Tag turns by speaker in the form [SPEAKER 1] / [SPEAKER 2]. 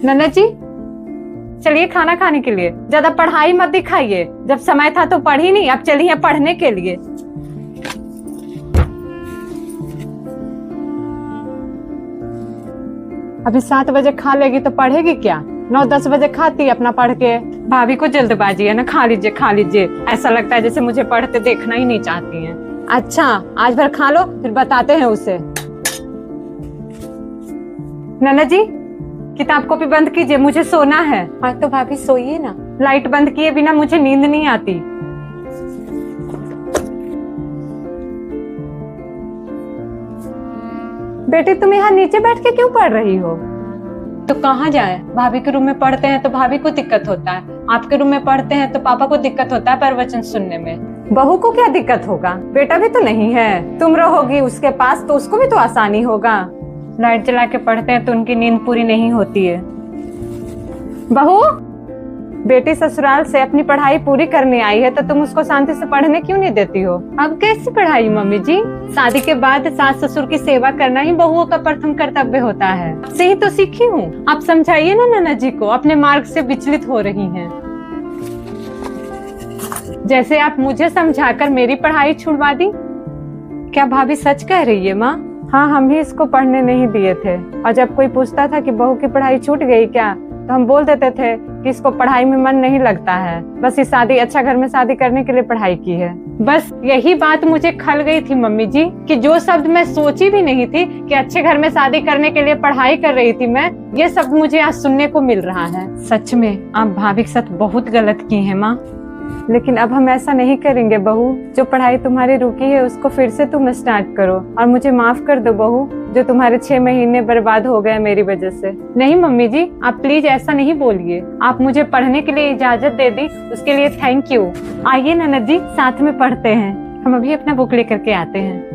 [SPEAKER 1] नन्ना जी, चलिए खाना खाने के लिए। ज्यादा पढ़ाई मत दिखाइए, जब समय था तो पढ़ी नहीं, अब चलिए पढ़ने के लिए। अभी 7 बजे खा लेगी तो पढ़ेगी क्या? 9-10 बजे खाती अपना पढ़ के। भाभी को जल्दबाजी है ना, खा लीजिए खा लीजिए। ऐसा लगता है जैसे मुझे पढ़ते देखना ही नहीं चाहती हैं। अच्छा, आज भर खा लो, फिर बताते हैं उसे। नन्ना जी, किताब कॉपी बंद कीजिए, मुझे सोना है। हाँ तो भाभी सोइए ना। लाइट बंद किए बिना मुझे नींद नहीं आती। बेटी तुम यहाँ नीचे बैठ के क्यों पढ़ रही हो? तो कहाँ जाए, भाभी के रूम में पढ़ते हैं तो भाभी को दिक्कत होता है, आपके रूम में पढ़ते हैं तो पापा को दिक्कत होता है प्रवचन सुनने में। बहू को क्या दिक्कत होगा, बेटा भी तो नहीं है, तुम रहोगी उसके पास तो उसको भी तो आसानी होगा। लाइट जला के पढ़ते हैं तो उनकी नींद पूरी नहीं होती है। बहू, बेटी ससुराल से अपनी पढ़ाई पूरी करने आई है तो तुम उसको शांति से पढ़ने क्यों नहीं देती हो? अब कैसी पढ़ाई मम्मी जी? शादी के बाद सास ससुर की सेवा करना ही बहुओं का प्रथम कर्तव्य होता है। से ही तो सीखी हूँ। आप समझाइए ना नन्ना जी को, अपने मार्ग से विचलित हो रही हैं। जैसे आप मुझे समझाकर मेरी पढ़ाई छुड़वा दी। क्या भाभी सच कह रही है माँ? हाँ, हम ही इसको पढ़ने नहीं दिए थे, और जब कोई पूछता था कि बहू की पढ़ाई छूट गई क्या, तो हम बोल देते थे कि इसको पढ़ाई में मन नहीं लगता है, बस इस शादी अच्छा घर में शादी करने के लिए पढ़ाई की है। बस यही बात मुझे खल गई थी मम्मी जी, कि जो शब्द मैं सोची भी नहीं थी कि अच्छे घर में शादी करने के लिए पढ़ाई कर रही थी मैं, ये सब मुझे आज सुनने को मिल रहा है। सच में आप भाभी के साथ बहुत गलत की है माँ, लेकिन अब हम ऐसा नहीं करेंगे बहू। जो पढ़ाई तुम्हारी रुकी है उसको फिर से तुम स्टार्ट करो, और मुझे माफ कर दो बहू, जो तुम्हारे 6 महीने बर्बाद हो गए मेरी वजह से। नहीं मम्मी जी, आप प्लीज ऐसा नहीं बोलिए। आप मुझे पढ़ने के लिए इजाजत दे दी, उसके लिए थैंक यू। आइए ननद जी, साथ में पढ़ते हैं। हम अभी अपना बुक लेकर के आते हैं।